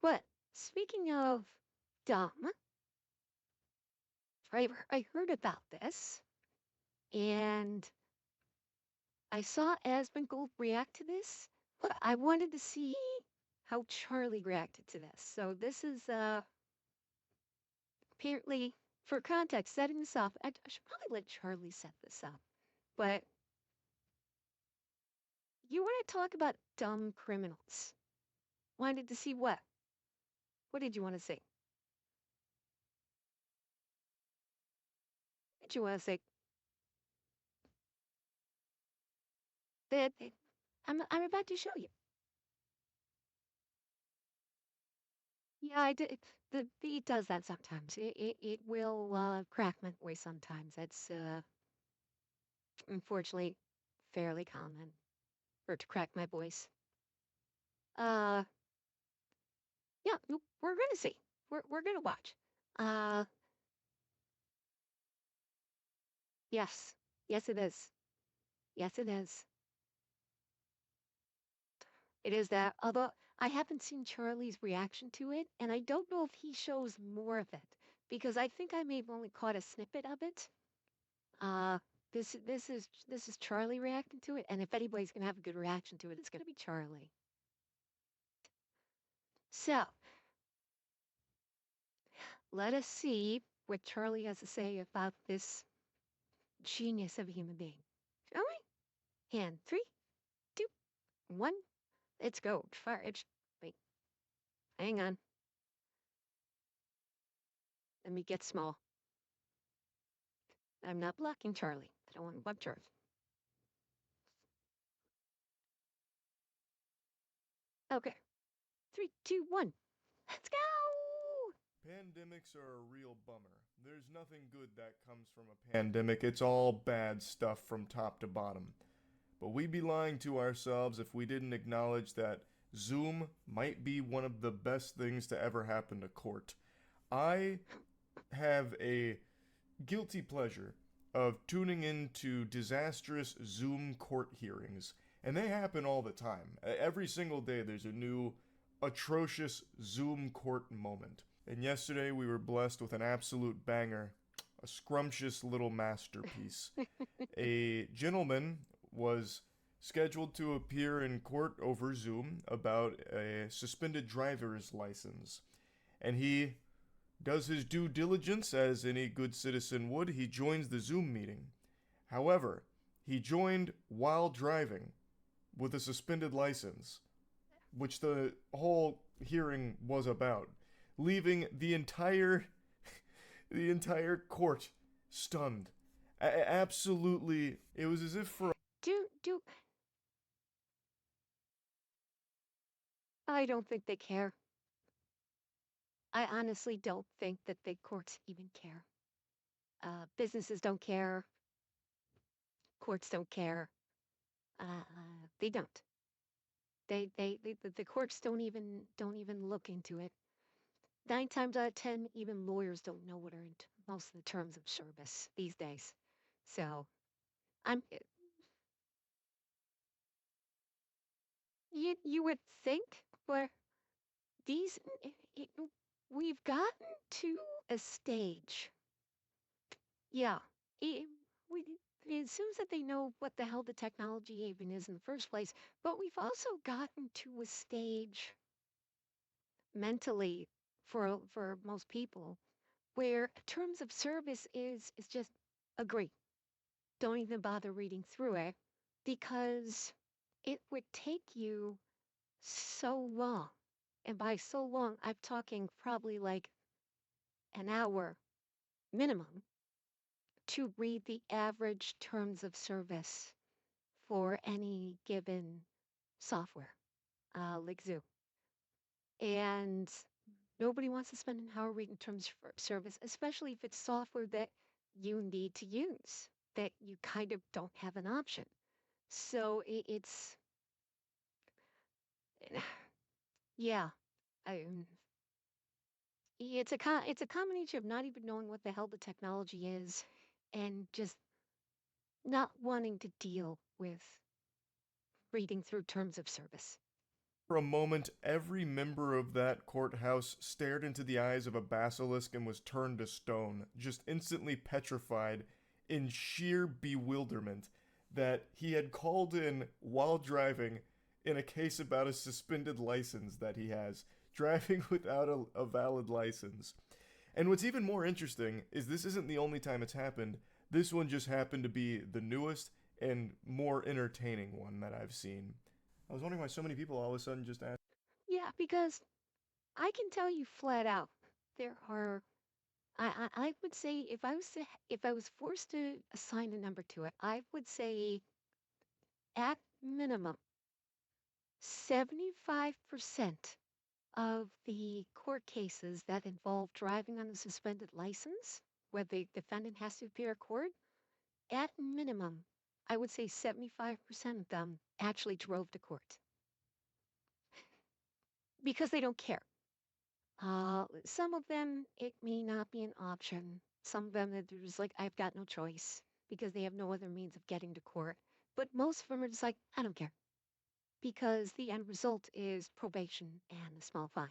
But speaking of dumb, I heard about this and I saw Asmongold react to this, but I wanted to see how Charlie reacted to this. So this is apparently, for context, setting this up. I should probably let Charlie set this up. But you want to talk about dumb criminals? Wanted to see what? What did you want to say? What did you want to say? That I'm about to show you. Yeah, I did. The it does that sometimes. It will crack my voice sometimes. It's unfortunately fairly common for it to crack my voice. Uh, yeah, we're gonna see. We're gonna watch. Uh, yes, yes, it is. Yes, it is. It is that. Although I haven't seen Charlie's reaction to it, and I don't know if he shows more of it because I think I may have only caught a snippet of it. Uh, this is Charlie reacting to it, and if anybody's gonna have a good reaction to it, it's gonna be Charlie. So let us see what Charlie has to say about this genius of a human being. Shall we? And three, two, one, let's go. Fire. Wait, hang on. Let me get small. I'm not blocking Charlie. I don't want to block Charlie. Okay. Three, two, one. Let's go. Pandemics are a real bummer. There's nothing good that comes from a pandemic. It's all bad stuff from top to bottom. But we'd be lying to ourselves if we didn't acknowledge that Zoom might be one of the best things to ever happen to court. I have a guilty pleasure of tuning into disastrous Zoom court hearings, and they happen all the time. Every single day, there's a new atrocious Zoom court moment. And yesterday, we were blessed with an absolute banger, a scrumptious little masterpiece. A gentleman was scheduled to appear in court over Zoom about a suspended driver's license. And he does his due diligence as any good citizen would. He joins the Zoom meeting. However, he joined while driving with a suspended license, which the whole hearing was about, leaving the entire court stunned. Absolutely, it was as if for Do I don't think they care. I honestly don't think that big courts even care. Businesses don't care. Courts don't care. They don't. The courts don't even look into it. 9 times out of 10, even lawyers don't know what are in most of the terms of service these days. So I'm you would think, but these it, we've gotten to a stage. Yeah, it, we it assumes that they know what the hell the technology even is in the first place, but we've also gotten to a stage mentally for most people where terms of service is just agree. Don't even bother reading through it because it would take you so long. And by so long, I'm talking probably like an hour minimum to read the average terms of service for any given software, like Zoo. And nobody wants to spend an hour reading terms for service, especially if it's software that you need to use, that you kind of don't have an option. So it's, yeah, I, it's a combination of not even knowing what the hell the technology is and just not wanting to deal with reading through terms of service. For a moment, every member of that courthouse stared into the eyes of a basilisk and was turned to stone, just instantly petrified in sheer bewilderment that he had called in while driving in a case about a suspended license that he has, driving without a valid license. And what's even more interesting is this isn't the only time it's happened. This one just happened to be the newest and more entertaining one that I've seen. I was wondering why so many people all of a sudden just asked. Yeah, because I can tell you flat out, there are. I would say if I was forced to assign a number to it, I would say at minimum 75% of the court cases that involve driving on a suspended license, where the defendant has to appear at court, at minimum, I would say 75% of them actually drove to court because they don't care. Some of them, it may not be an option. Some of them, they're just like, I've got no choice because they have no other means of getting to court. But most of them are just like, I don't care because the end result is probation and a small fine,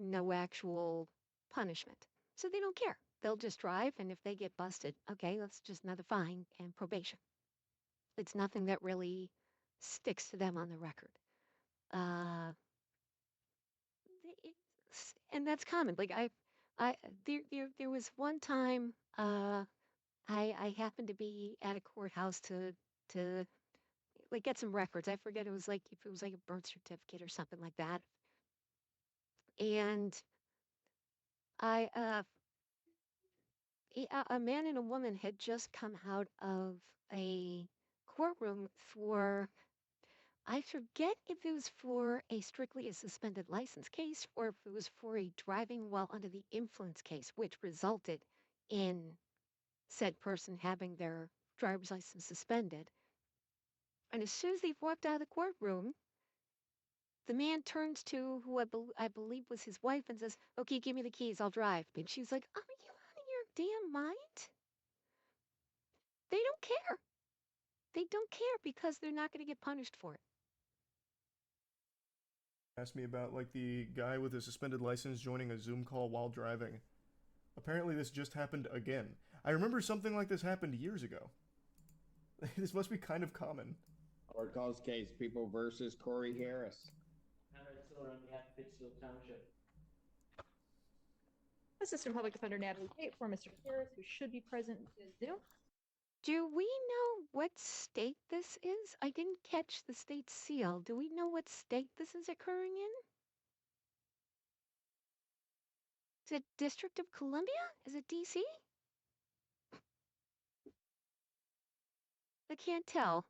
no actual punishment. So they don't care. They'll just drive, and if they get busted, okay, that's just another fine and probation. It's nothing that really sticks to them on the record. Uh, and that's common. Like I there was one time I happened to be at a courthouse to like get some records. I forget it was like if it was like a birth certificate or something like that. And I a man and a woman had just come out of a courtroom for I forget if it was for a strictly a suspended license case or if it was for a driving while under the influence case, which resulted in said person having their driver's license suspended. And as soon as they walked out of the courtroom, the man turns to who I believe was his wife and says, "Okay, give me the keys, I'll drive." And she's like, "Are you out of your damn mind?" They don't care. They don't care because they're not going to get punished for it. Asked me about like the guy with a suspended license joining a Zoom call while driving. Apparently, this just happened again. I remember something like this happened years ago. This must be kind of common. Or calls case People versus Corey Harris. Conrad Siller on behalf of Pittsfield Township. Assistant Public Defender Natalie Tate for Mr. Harris, who should be present, is due. Do we know what state this is? I didn't catch the state seal. Do we know what state this is occurring in? Is it District of Columbia? Is it DC? I can't tell.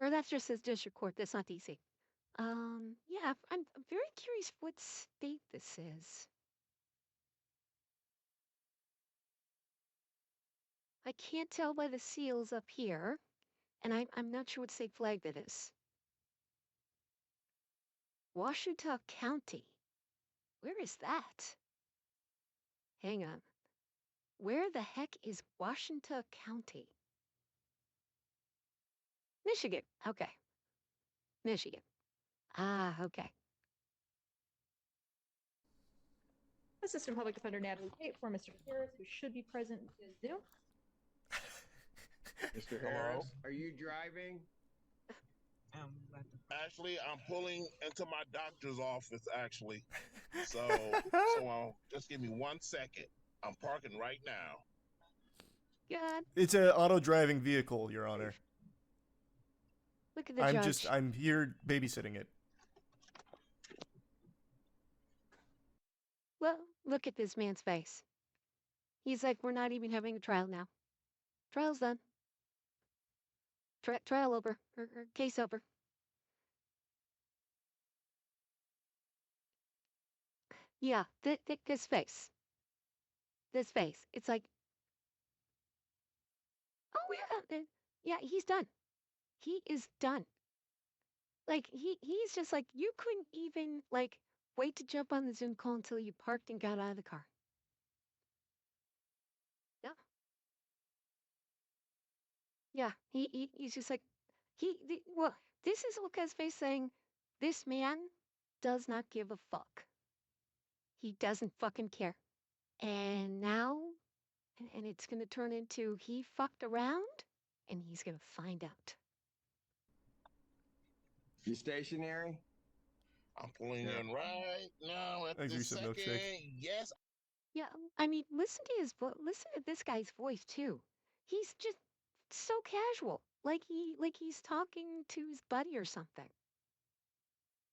Or that's just his district court. That's not DC. Yeah, I'm very curious what state this is. I can't tell by the seals up here, and I'm not sure what state flag that is. Washita County. Where is that? Hang on. Where the heck is Washita County? Michigan. Okay. Michigan. Ah, okay. Assistant Public Defender Natalie Tate for Mr. Harris, who should be present, is due. Mr. Harris, are you driving? Actually, I'm pulling into my doctor's office. Actually, so just give me 1 second. I'm parking right now. God, It's an auto driving vehicle, Your Honor. look at the judge. I'm here babysitting it. Well, look at this man's face. He's like, we're not even having a trial now. Trial's done. Trial over. Or case over. Yeah, this face. This face. It's like, oh yeah, yeah, he's done. He is done. Like he's just like you couldn't even like wait to jump on the Zoom call until you parked and got out of the car. Yeah, he's just like well, this is Lucas face saying this man does not give a fuck. He doesn't fucking care. And now, and it's going to turn into he fucked around and he's going to find out. You stationary? I'm pulling Yeah. in right now at Thanks for the your sub milkshake. second. Yes, Yeah, I mean, listen to listen to this guy's voice too. He's just so casual, like he's talking to his buddy or something.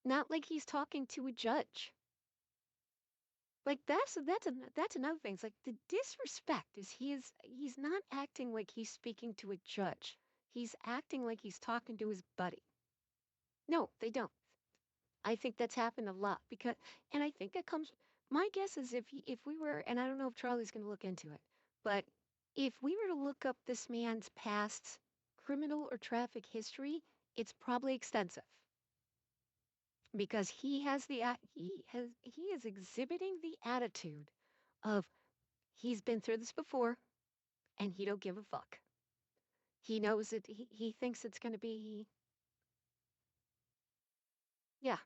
Not like he's talking to a judge. Like that's another thing. It's like the disrespect is he's not acting like he's speaking to a judge. He's acting like he's talking to his buddy. No, they don't. I think that's happened a lot because, and I think that comes. My guess is if we were, and I don't know if Charlie's going to look into it, but if we were to look up this man's past criminal or traffic history, it's probably extensive because he is exhibiting the attitude of he's been through this before and he don't give a fuck. He knows it. He thinks it's going to be, yeah.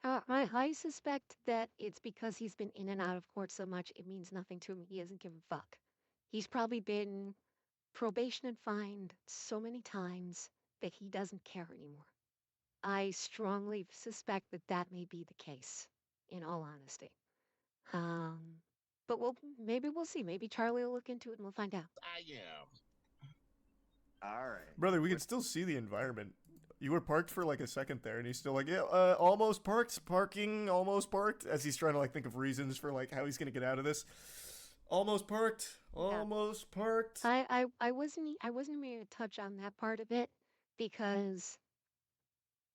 I suspect that it's because he's been in and out of court so much, it means nothing to him. He doesn't give a fuck. He's probably been probation and fined so many times that he doesn't care anymore. I strongly suspect that that may be the case, in all honesty. Um, but maybe we'll see. Maybe Charlie will look into it and we'll find out. I am. All right. Brother, we can still see the environment. You were parked for like a second there, and he's still like, yeah, almost parked, parking, almost parked, as he's trying to like think of reasons for like how he's gonna get out of this. Almost parked, almost parked. I wasn't even going to touch on that part of it because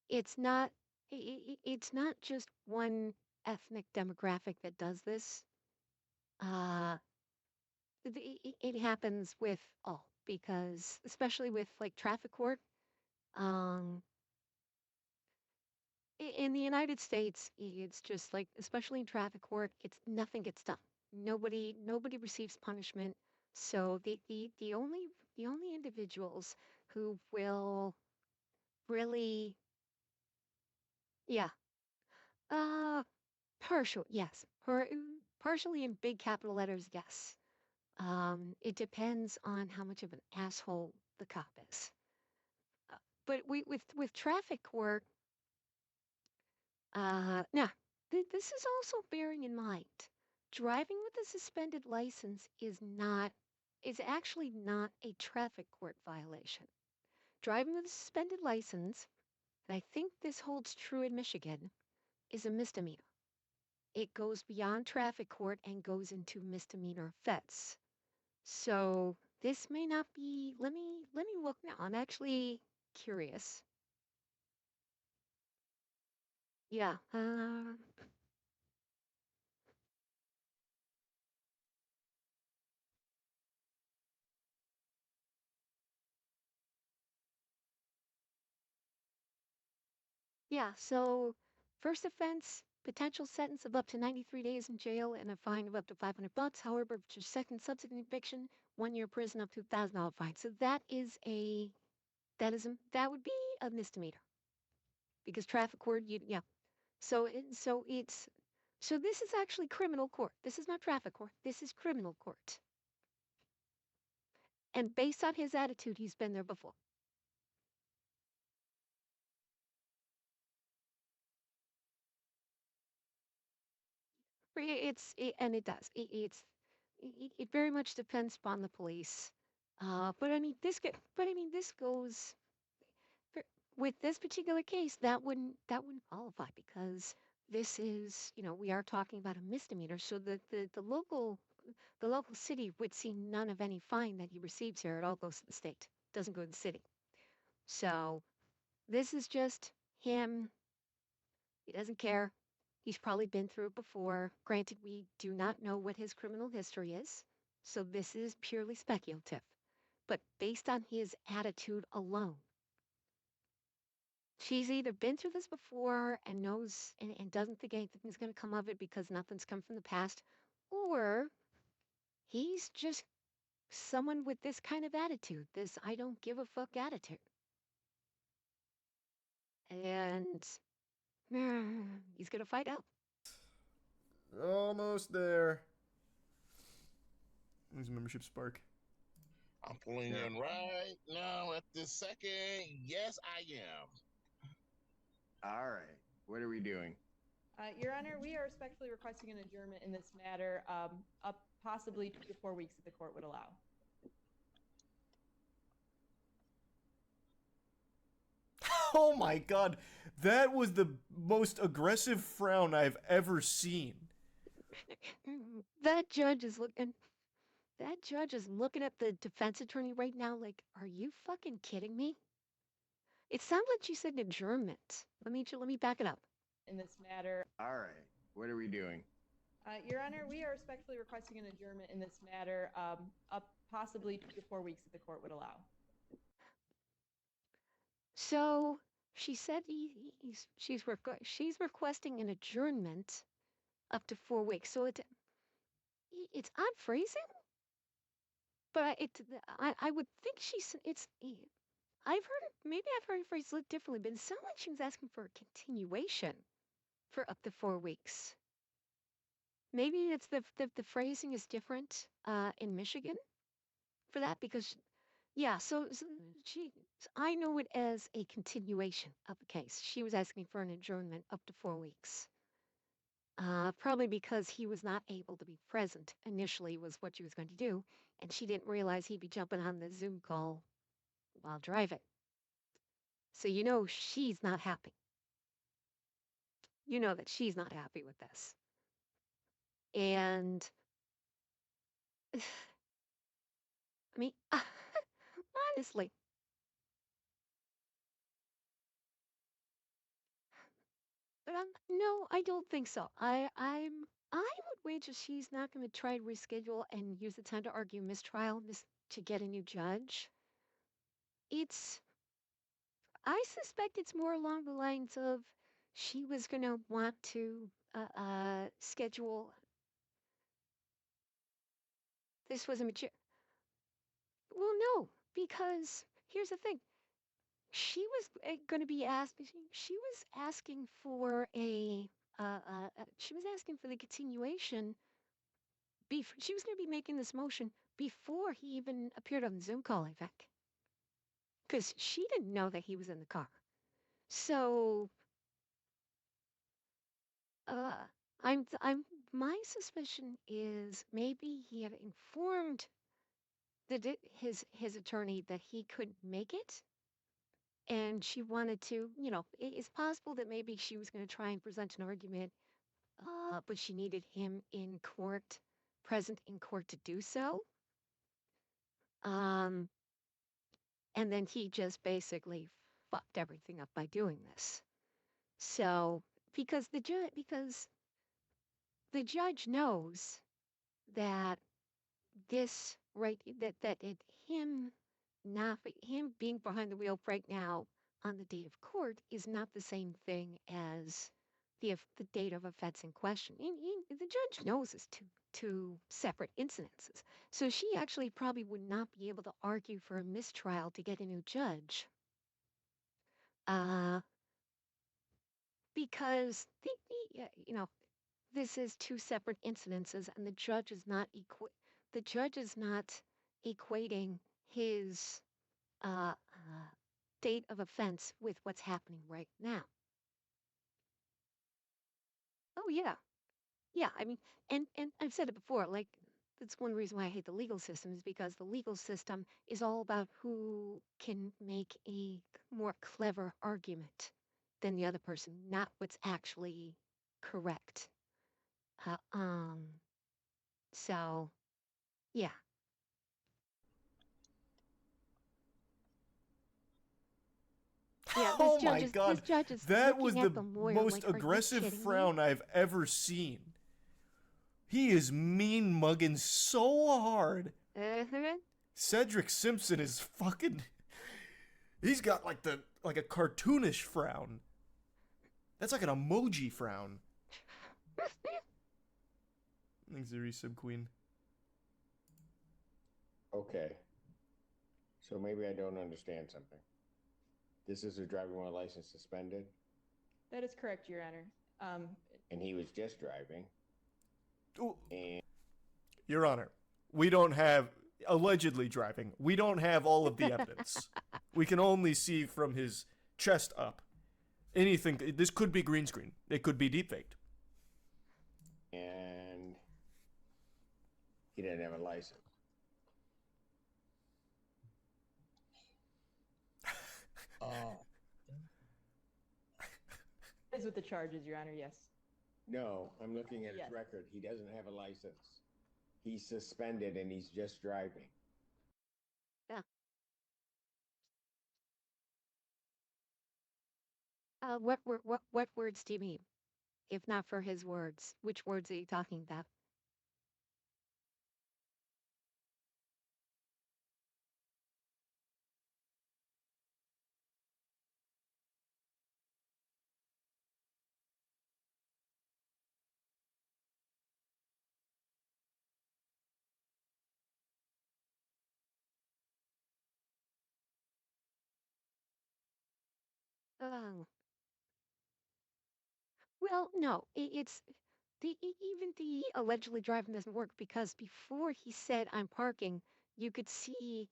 it's not it's not just one ethnic demographic that does this. Uh, it happens with all because especially with like traffic court. Um, in the United States, it's just like especially in traffic court, it's nothing gets done. Nobody receives punishment. So the only individuals who will really, yeah, uh, partial, yes, partially in big capital letters, yes. It depends on how much of an asshole the cop is. But with traffic court, now this is also bearing in mind, driving with a suspended license is actually not a traffic court violation. Driving with a suspended license, and I think this holds true in Michigan, is a misdemeanor. It goes beyond traffic court and goes into misdemeanor offense. So this may not be. Let me look now. I'm actually curious. Yeah. Yeah. So first offense, potential sentence of up to 93 days in jail and a fine of up to $500. However, if it's your second subsequent conviction, 1 year prison up to $1,000 fine. So that would be a misdemeanor because traffic court. Yeah. So this is actually criminal court. This is not traffic court. This is criminal court. And based on his attitude, he's been there before. And it does. It very much depends upon the police. But I mean, this goes with this particular case. That wouldn't qualify because this is, we are talking about a misdemeanor. So the local city would see none of any fine that he receives here. It all goes to the state. Doesn't go to the city. So this is just him. He doesn't care. He's probably been through it before. Granted, we do not know what his criminal history is, so this is purely speculative. But based on his attitude alone, she's either been through this before and knows and doesn't think anything's going to come of it because nothing's come from the past, or he's just someone with this kind of attitude, this I don't give a fuck attitude. And he's gonna fight out. Almost there. Where's membership spark? I'm pulling in right now at this second. Yes, I am. All right. What are we doing? Your Honor, we are respectfully requesting an adjournment in this matter, up possibly 2 to 4 weeks if the court would allow. Oh my god, that was the most aggressive frown I've ever seen. That judge is looking. That judge is looking at the defense attorney right now like, are you fucking kidding me? It sounds like she said adjournment. Let me back it up. In this matter. All right. What are we doing? Your Honor, we are respectfully requesting an adjournment in this matter, up possibly 2 to 4 weeks if the court would allow. So she said she's requesting an adjournment up to 4 weeks. So it's odd phrasing, but I would think I've heard it phrased a little differently, but it sounded like she was asking for a continuation for up to 4 weeks. Maybe it's the phrasing is different in Michigan for that because, yeah. So I know it as a continuation of the case. She was asking for an adjournment up to 4 weeks. Probably because he was not able to be present initially was what she was going to do, and she didn't realize he'd be jumping on the Zoom call while driving. So you know she's not happy. You know that she's not happy with this. And I mean, honestly, no, I don't think so. I would wager she's not going to try to reschedule and use the time to argue mistrial to get a new judge. I suspect it's more along the lines of she was going to want to schedule. This was a mature. Well, no, because here's the thing. She was going to be asked. She was asking for she was asking for the continuation. She was going to be making this motion before he even appeared on the Zoom call, I think, because she didn't know that he was in the car. So, my suspicion is maybe he had informed his attorney that he could make it. And she wanted to, it's possible that maybe she was going to try and present an argument, but she needed him present in court to do so. And then he just basically fucked everything up by doing this. So, because the judge knows that him being behind the wheel right now on the date of court is not the same thing as the date of offense in question. The judge knows it's two separate incidences. So she actually probably would not be able to argue for a mistrial to get a new judge. Because this is two separate incidences, and the judge is not equating his date of offense with what's happening right now. Oh yeah. I mean, and I've said it before, like, that's one reason why I hate the legal system is because the legal system is all about who can make a more clever argument than the other person, not what's actually correct. So, yeah. Yeah, Oh my god, that was the most like, aggressive frown I've ever seen. He is mean mugging so hard. Cedric Simpson is fucking. He's got like a cartoonish frown. That's like an emoji frown. Thanks, Zuri Sub Queen. Okay. Okay. So maybe I don't understand something. This is a driving while license suspended, That is correct, Your Honor. and he was just driving. Ooh, And Your Honor, we don't have allegedly driving. We don't have all of the evidence. We can only see from his chest up. Anything. This could be green screen. It could be deepfaked. and he didn't have a license. Uh, Is with the charges, Your Honor, yes. No, I'm looking at his Yes. record. He doesn't have a license. He's suspended and he's just driving. What words do you mean? If not for his words, which words are you talking about? Oh, well, no, it's even the allegedly driving doesn't work because before he said I'm parking, you could see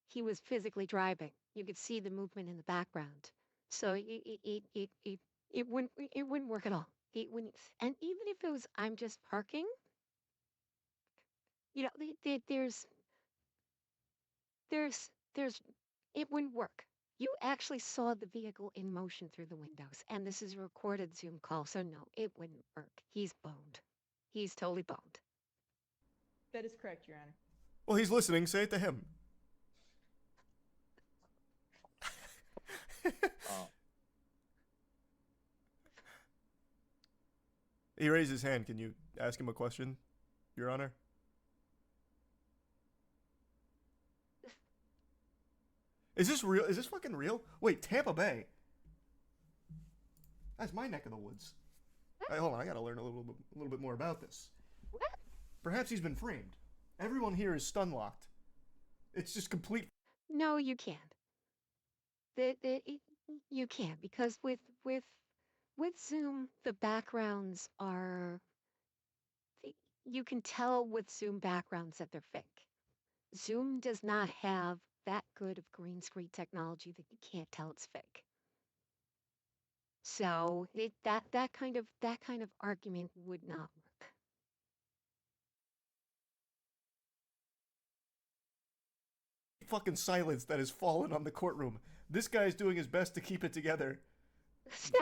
he was physically driving. You could see the movement in the background. So it wouldn't work at all. It wouldn't. And even if it was I'm just parking, you know, there's it wouldn't work. You actually saw the vehicle in motion through the windows, and this is a recorded Zoom call, so no, it wouldn't work. He's boned. He's totally boned. That is correct, Your Honor. Well, he's listening. Say it to him. uh, He raised his hand. Can you ask him a question, Your Honor? Is this real? Is this fucking real? Wait, Tampa Bay. That's my neck of the woods. Hey, hold on, I gotta learn a little bit more about this. What? Perhaps he's been framed. Everyone here is stun locked. It's just complete. No, you can't. You can't because with Zoom, the backgrounds are. You can tell with Zoom backgrounds that they're fake. Zoom does not have that good of green screen technology that you can't tell it's fake. So that kind of argument would not work. Fucking silence that has fallen on the courtroom. This guy's doing his best to keep it together.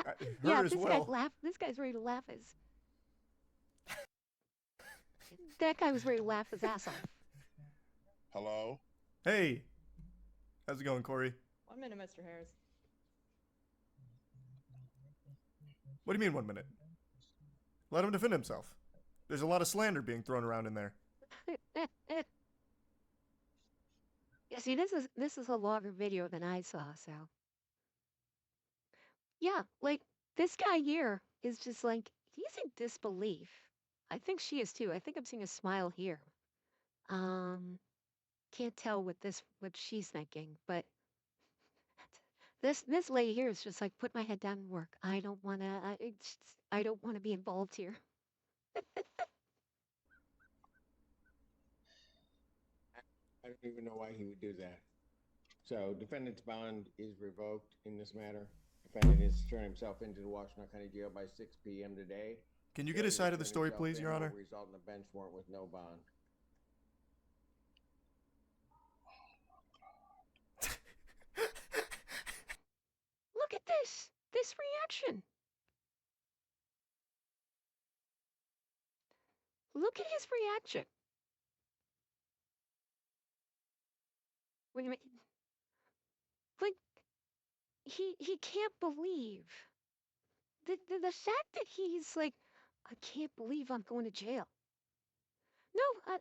Her Yeah, as this well. guy's laugh. This guy's ready to laugh his. That guy was ready to laugh his ass off. hello? Hey, how's it going, Corey? 1 minute, Mr. Harris. What do you mean 1 minute? Let him defend himself. There's a lot of slander being thrown around in there. Yeah, see, this is a longer video than I saw, so. Yeah, like this guy here is just like he's in disbelief. I think she is too. I think I'm seeing a smile here. Can't tell what she's thinking, but this lady here is just like put my head down and work. I don't wanna. I don't want to be involved here. I don't even know why he would do that. So defendant's bond is revoked in this matter. Defendant is turning himself into the Washington County Jail by 6 p.m. today. Can you get his side of the story, please, Your Honor? Will result in a bench warrant with no bond. Look at this reaction. Look at his reaction. Wait a minute. Like he can't believe the fact that he's like, I can't believe I'm going to jail. No, I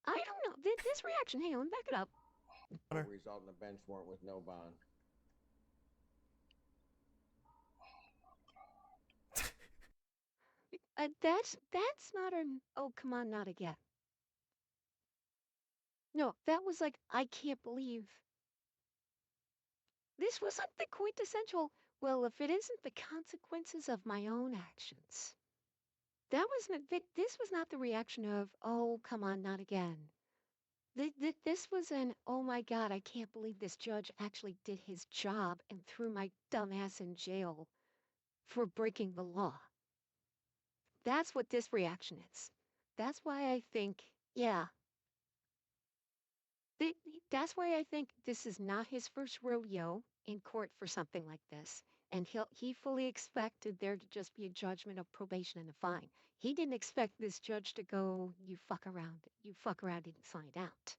don't know. This reaction, hang on, back it up. Will result in a bench warrant with no bond. That's not an, oh, come on, not again. No, that was like, I can't believe this wasn't the quintessential, well, if it isn't the consequences of my own actions. That wasn't, this was not the reaction of, oh, come on, not again. This was an, oh my God, I can't believe this judge actually did his job and threw my dumbass in jail for breaking the law. That's what this reaction is. That's why I think, yeah, that's why I think this is not his first rodeo in court for something like this. And he fully expected there to just be a judgment of probation and a fine. He didn't expect this judge to go, you fuck around and find out.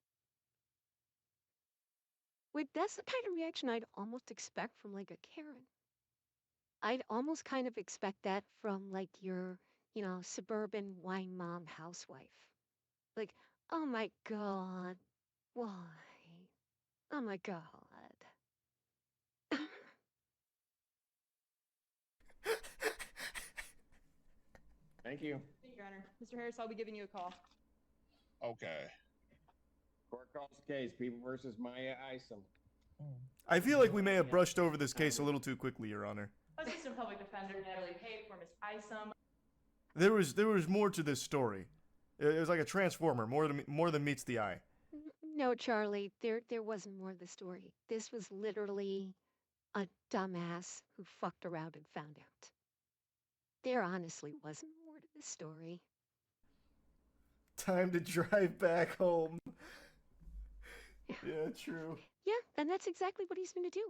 Wait, that's the kind of reaction I'd almost expect from like a Karen. I'd almost kind of expect that from like your, suburban wine mom housewife. Like, oh my God, why? Oh my God. Thank you. Thank you, Your Honor. Mr. Harris, I'll be giving you a call. Okay. Court calls the case, People versus Maya Isom. I feel like we may have brushed over this case a little too quickly, Your Honor. Assistant Public Defender Natalie Pate for Ms. Isom. There was more to this story. It was like a transformer, more than meets the eye. No, Charlie, there wasn't more of the story. This was literally a dumbass who fucked around and found out. There honestly wasn't more to the story. Time to drive back home. Yeah, true. Yeah, and that's exactly what he's going to do.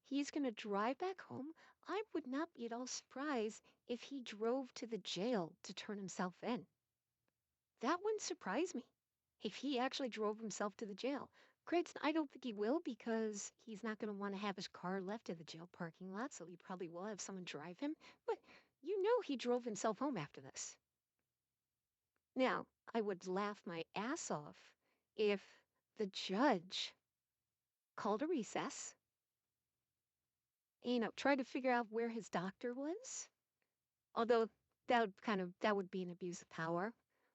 He's going to drive back home. I would not be at all surprised if he drove to the jail to turn himself in. That wouldn't surprise me if he actually drove himself to the jail. Granted, I don't think he will because he's not going to want to have his car left at the jail parking lot, so he probably will have someone drive him. But you know he drove himself home after this. Now, I would laugh my ass off if the judge called a recess, tried to figure out where his doctor was. Although that would be an abuse of power.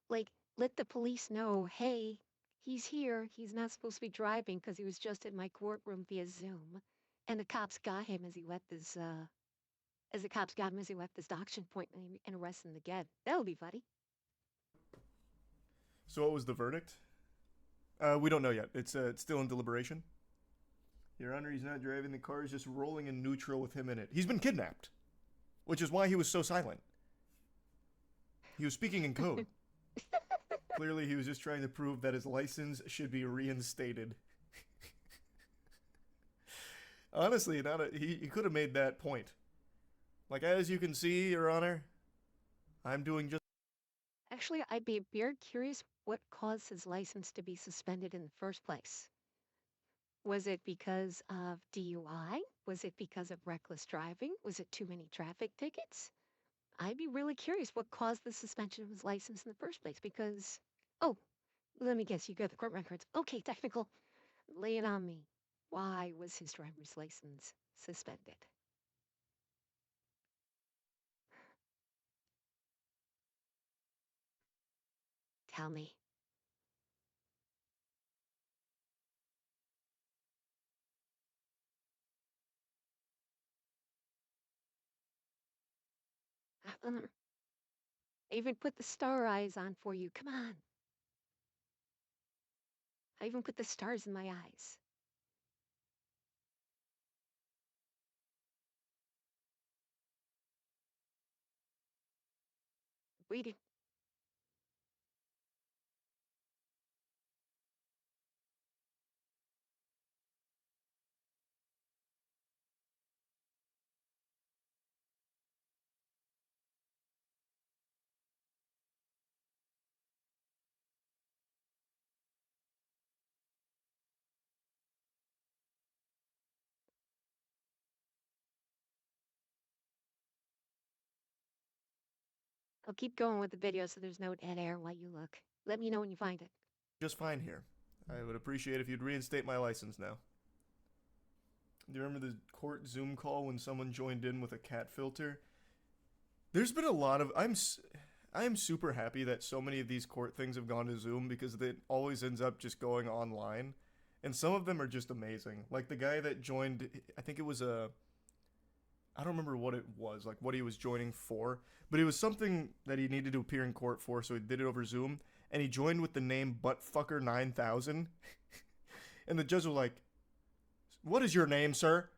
Like, let the police know, hey, he's here. He's not supposed to be driving because he was just in my courtroom via Zoom. And the cops got him as he left this doctor's appointment and arrested him again. That would be funny. So what was the verdict? We don't know yet. It's still in deliberation. Your Honor, he's not driving. The car is just rolling in neutral with him in it. He's been kidnapped, which is why he was so silent. He was speaking in code. Clearly, he was just trying to prove that his license should be reinstated. Honestly, he could have made that point. Like, as you can see, Your Honor, I'm doing just... Actually, I'd be very curious what caused his license to be suspended in the first place. Was it because of DUI? Was it because of reckless driving? Was it too many traffic tickets? I'd be really curious what caused the suspension of his license in the first place because, oh, let me guess, you got the court records. Okay, technical. Lay it on me. Why was his driver's license suspended? Tell me. I even put the star eyes on for you. Come on. I even put the stars in my eyes. Waiting. I'll keep going with the video so there's no dead air while you look. Let me know when you find it. just fine here. I would appreciate if you'd reinstate my license now. Do you remember the court Zoom call when someone joined in with a cat filter? There's been a lot of... I am super happy that so many of these court things have gone to Zoom because it always ends up just going online. And some of them are just amazing. Like the guy that joined, I think it was I don't remember what it was, like what he was joining for, but it was something that he needed to appear in court for, so he did it over Zoom, and he joined with the name Buttfucker9000. And the judge was like, "What is your name, sir?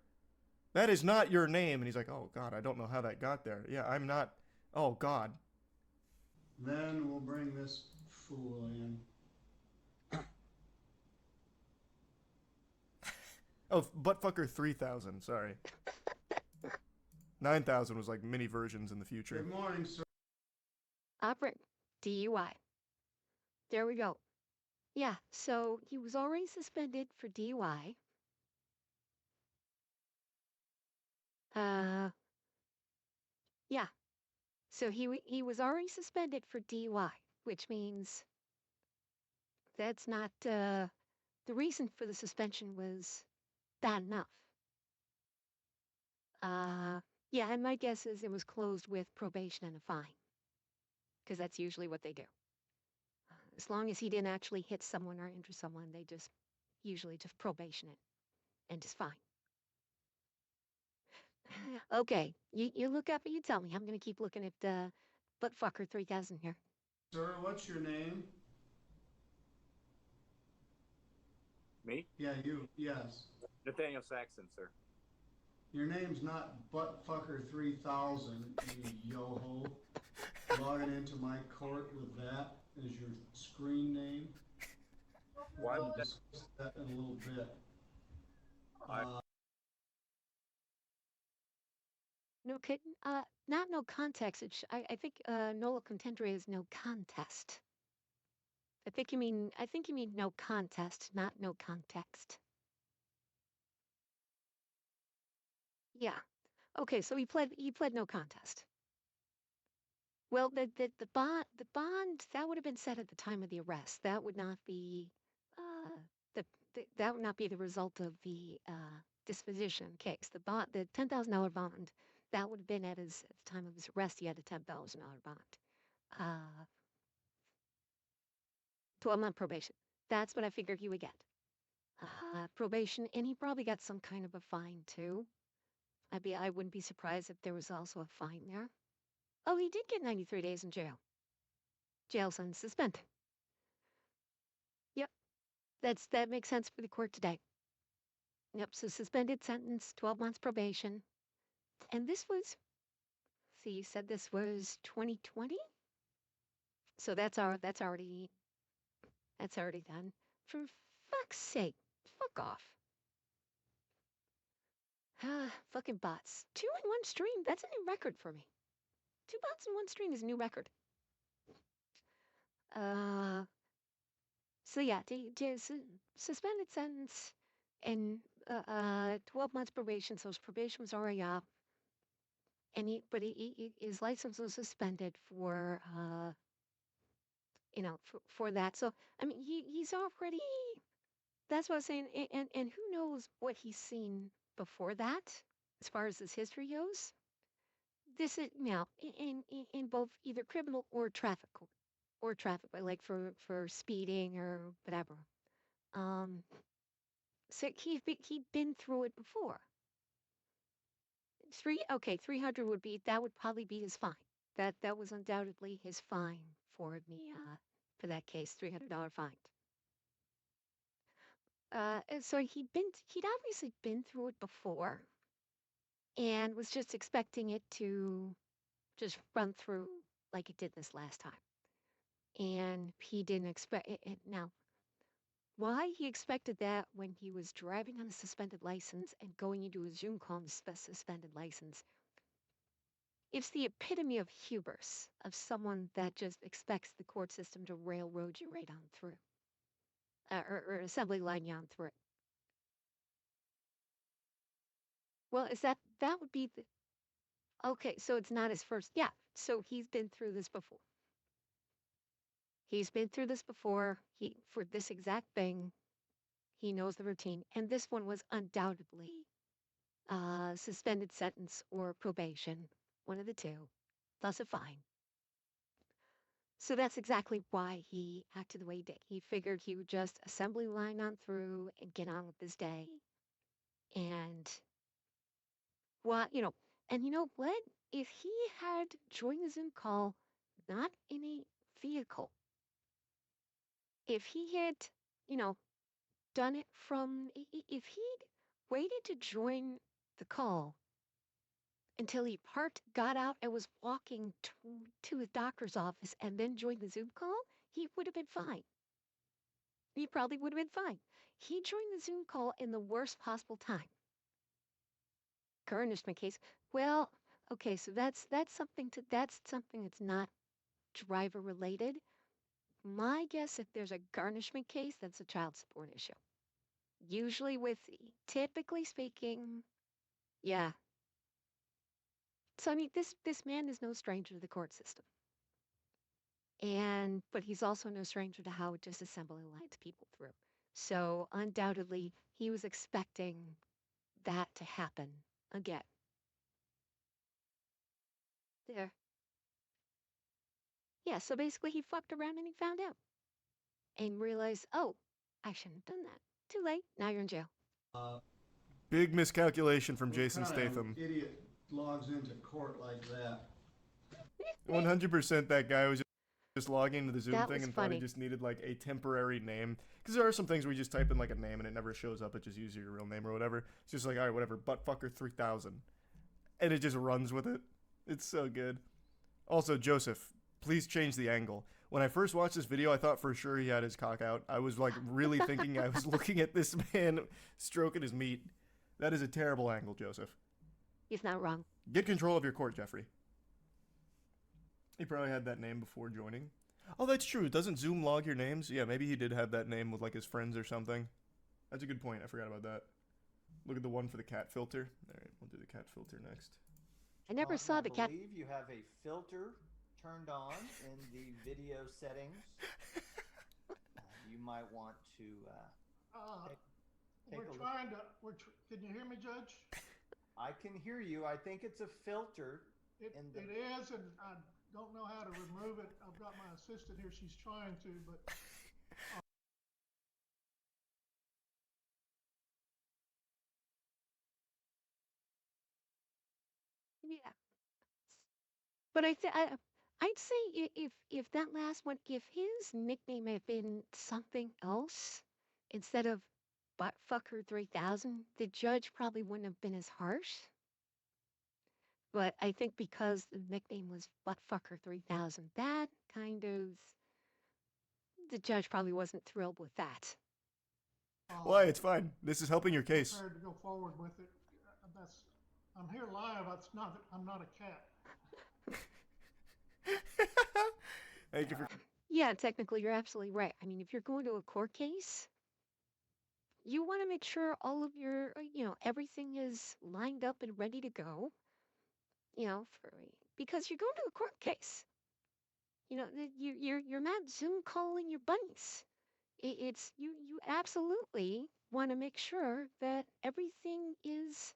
That is not your name." And he's like, "Oh, God, I don't know how that got there. Yeah, I'm not. Oh, God." Then we'll bring this fool in. Oh, Buttfucker3000, sorry. 9000 was like mini versions in the future. Good morning, sir. Operate DUI. There we go. Yeah, so he was already suspended for DUI. Yeah. So he was already suspended for DUI, which means that's not the reason for the suspension was bad enough. Yeah, and my guess is it was closed with probation and a fine, because that's usually what they do. As long as he didn't actually hit someone or injure someone, they just usually just probation it and just fine. Okay, you look up and you tell me. I'm gonna keep looking at Buttfucker3000 here. Sir, what's your name? Me? Yeah, you. Yes. Nathaniel Saxon, sir. Your name's not Buttfucker3000, you yo-ho. Logging into my court with that as your screen name. Why We'll would that? discuss that in a little bit. No, not no context. I think nolo contendere is no contest. I think you mean no contest, not no context. Yeah. Okay, so he pled no contest. Well, the bond that would have been set at the time of the arrest. That would not be that would not be the result of the disposition case. The $10,000 bond, that would have been at the time of his arrest. He had a $10,000 bond. 12-month probation. That's what I figured he would get. Probation, and he probably got some kind of a fine too. I wouldn't be surprised if there was also a fine there. Oh, he did get 93 days in jail. Jail sentence suspended. Yep, that makes sense for the court today. Yep, so suspended sentence, 12 months probation, and this was. See, you said this was 2020, so that's already done. For fuck's sake, fuck off. Fucking bots. 2 in 1 stream, that's a new record for me. 2 bots in 1 stream is a new record. So yeah, suspended sentence and 12 months probation, so his probation was already up. And his license was suspended for for that. So I mean, he's already. That's what I was saying. And who knows what he's seen before that, as far as his history goes. This is now in both either criminal or traffic court, like for speeding or whatever. So he'd been through it before. 300 would probably be his fine. That was undoubtedly his fine for for that case, $300 fine. So he'd obviously been through it before, and was just expecting it to just run through like it did this last time. And he didn't expect it. Now, why he expected that when he was driving on a suspended license and going into a Zoom call on a suspended license, it's the epitome of hubris of someone that just expects the court system to railroad you right on through, or assembly line you on through it. Well, that would be the. Okay, so it's not his first. Yeah, so he's been through this before. He's been through this before. For this exact thing, he knows the routine. And this one was undoubtedly suspended sentence or probation, one of the two, plus a fine. So that's exactly why he acted the way he did. He figured he would just assembly line on through and get on with his day. And and you know what? If he had joined the Zoom call not in a vehicle, if he had, you know, done it from, if he'd waited to join the call until he parked, got out, and was walking to his doctor's office and then joined the Zoom call, he would have been fine. He probably would have been fine. He joined the Zoom call in the worst possible time. Garnishment case. Well, okay, so that's something that's not driver related. My guess, if there's a garnishment case, that's a child support issue. Usually typically speaking, yeah. So I mean, this man is no stranger to the court system. But he's also no stranger to how it just assembly lines people through. So undoubtedly, he was expecting that to happen again. There. Yeah, so basically he fucked around and he found out. And realized, oh, I shouldn't have done that. Too late. Now you're in jail. Big miscalculation from Jason What kind of Statham. idiot logs into court like that? 100% that guy was just logging into the Zoom That thing was and thought he funny. just needed like a temporary name. Because there are some things where you just type in like a name and it never shows up. It just uses your real name or whatever. It's just like, all right, whatever, buttfucker3000. And it just runs with it. It's so good. Also, Joseph, please change the angle. When I first watched this video, I thought for sure he had his cock out. I was like really thinking I was looking at this man stroking his meat. That is a terrible angle, Joseph. He's not wrong. Get control of your court, Jeffrey. He probably had that name before joining. Oh, that's true. Doesn't Zoom log your names? Yeah, maybe he did have that name with like his friends or something. That's a good point. I forgot about that. Look at the one for the cat filter. All right, we'll do the cat filter next. I never saw the cat. I believe you have a filter turned on in the video settings. You might want to take a look. Can you hear me, Judge? I can hear you. I think it's a filter. It is, and I don't know how to remove it. I've got my assistant here. She's trying to, but Yeah. But I'd say if that last one, if his nickname had been something else instead of Buttfucker3000, the judge probably wouldn't have been as harsh. But I think because the nickname was Buttfucker3000, that kind of, the judge probably wasn't thrilled with that. Why? It's fine. This is helping your case. prepared to go forward with it. I'm here live. I'm not a cat. Thank you for. Yeah, technically, you're absolutely right. I mean, if you're going to a court case, you want to make sure all of your, everything is lined up and ready to go. Because you're going to a court case. You're not Zoom calling your bunnies. It's you absolutely want to make sure that everything is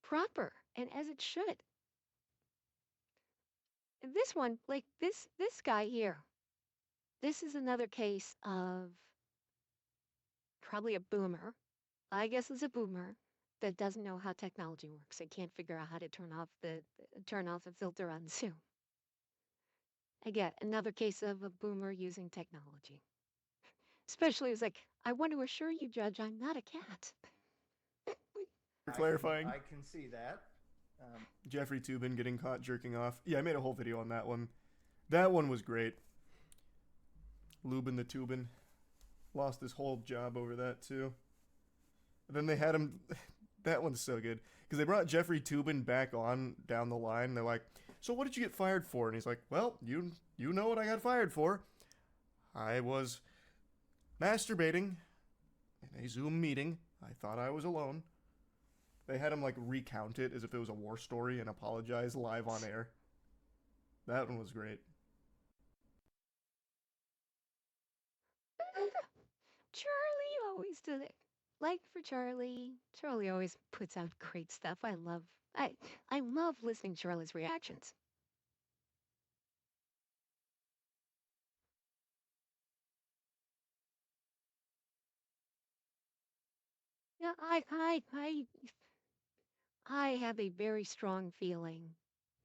proper and as it should. And this one, like this guy here, this is another case of probably a boomer. I guess it's a boomer that doesn't know how technology works and can't figure out how to turn off the filter on Zoom. Again, another case of a boomer using technology. Especially, it's like, I want to assure you, Judge, I'm not a cat. For clarifying. I can see that. Jeffrey Toobin getting caught jerking off. Yeah, I made a whole video on that one. That one was great. Lubin the Toobin. Lost his whole job over that, too. And then they had him... That one's so good. Because they brought Jeffrey Toobin back on down the line. They're like, so what did you get fired for? And he's like, well, you know what I got fired for. I was masturbating in a Zoom meeting. I thought I was alone. They had him like recount it as if it was a war story and apologize live on air. That one was great. Charlie always does it. Like for Charlie. Charlie always puts out great stuff. I love listening to Charlie's reactions. Yeah, I have a very strong feeling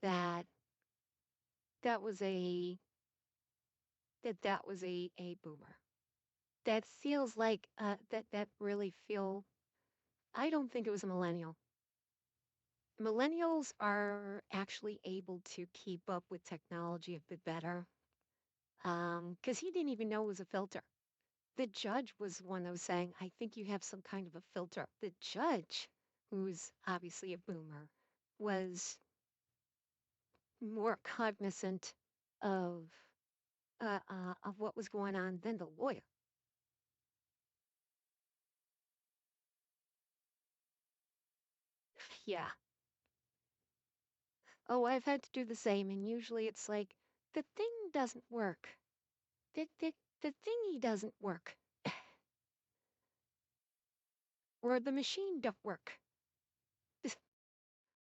that that was a that was a boomer. That feels like that really feel. I don't think it was a millennial. Millennials are actually able to keep up with technology a bit better. Because he didn't even know it was a filter. The judge was the one that was saying, I think you have some kind of a filter. The judge, who's obviously a boomer, was more cognizant of of what was going on than the lawyer. Yeah. Oh, I've had to do the same, and usually it's like the thing doesn't work. The thingy doesn't work, or the machine don't work.